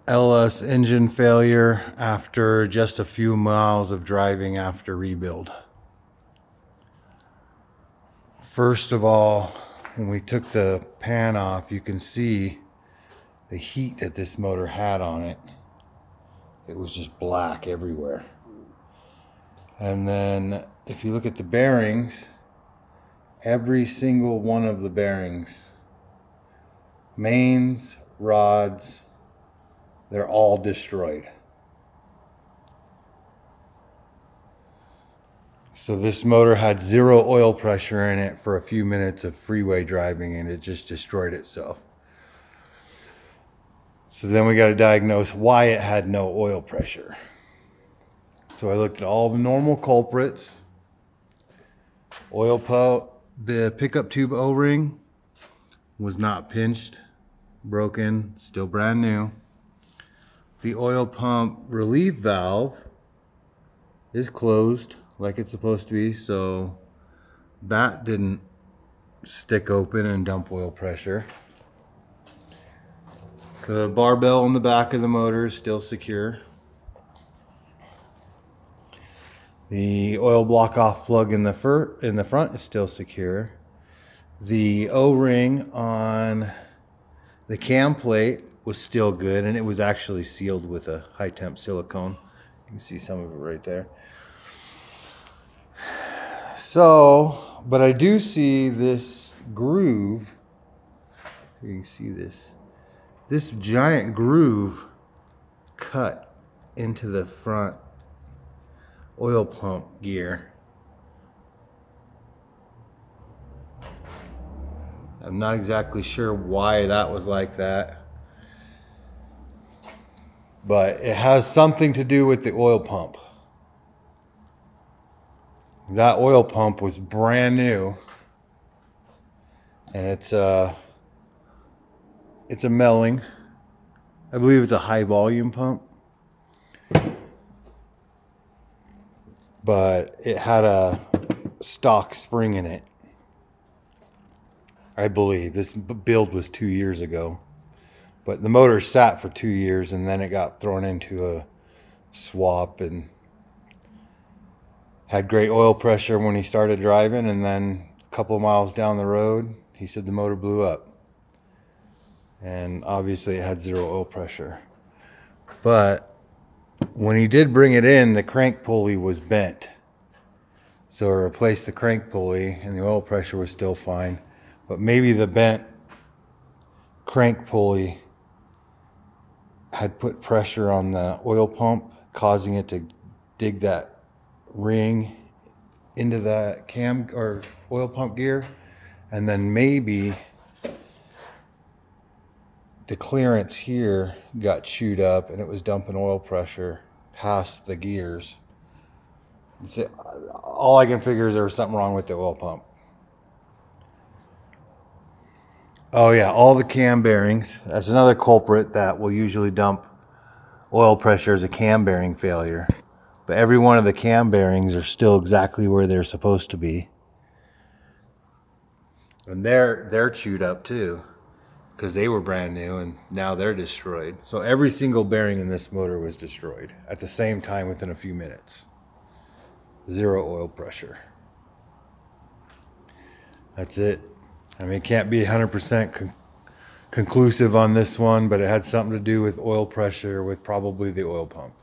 LS engine failure after just a few miles of driving after rebuild. First of all, when we took the pan off, you can see the heat that this motor had on it. It was just black everywhere. And then if you look at the bearings, every single one of the bearings, mains, rods, they're all destroyed. So this motor had zero oil pressure in it for a few minutes of freeway driving, and it just destroyed itself. So then we got to diagnose why it had no oil pressure. So I looked at all the normal culprits. The pickup tube O-ring was not pinched, broken, still brand new. The oil pump relief valve is closed like it's supposed to be, so that didn't stick open and dump oil pressure. The barbell on the back of the motor is still secure. The oil block off plug in the front is still secure. The O-ring on the cam plate was still good, and it was actually sealed with a high temp silicone. You can see some of it right there. So, but I do see this groove. You can see this giant groove cut into the front oil pump gear. I'm not exactly sure why that was like that, but it has something to do with the oil pump. That oil pump was brand new, and it's a Melling. I believe it's a high volume pump, but it had a stock spring in it. I believe this build was 2 years ago, but the motor sat for 2 years, and then it got thrown into a swap and had great oil pressure when he started driving, and then a couple of miles down the road, he said the motor blew up. And obviously it had zero oil pressure. But when he did bring it in, the crank pulley was bent. So I replaced the crank pulley, and the oil pressure was still fine. But maybe the bent crank pulley had put pressure on the oil pump, causing it to dig that ring into the cam or oil pump gear, and then maybe the clearance here got chewed up and it was dumping oil pressure past the gears. All I can figure is there was something wrong with the oil pump. Oh yeah, all the cam bearings. That's another culprit that will usually dump oil pressure as a cam bearing failure. But every one of the cam bearings are still exactly where they're supposed to be. And they're chewed up too, because they were brand new and now they're destroyed. So every single bearing in this motor was destroyed at the same time within a few minutes. Zero oil pressure. That's it. I mean, it can't be 100% conclusive on this one, but it had something to do with oil pressure with probably the oil pump.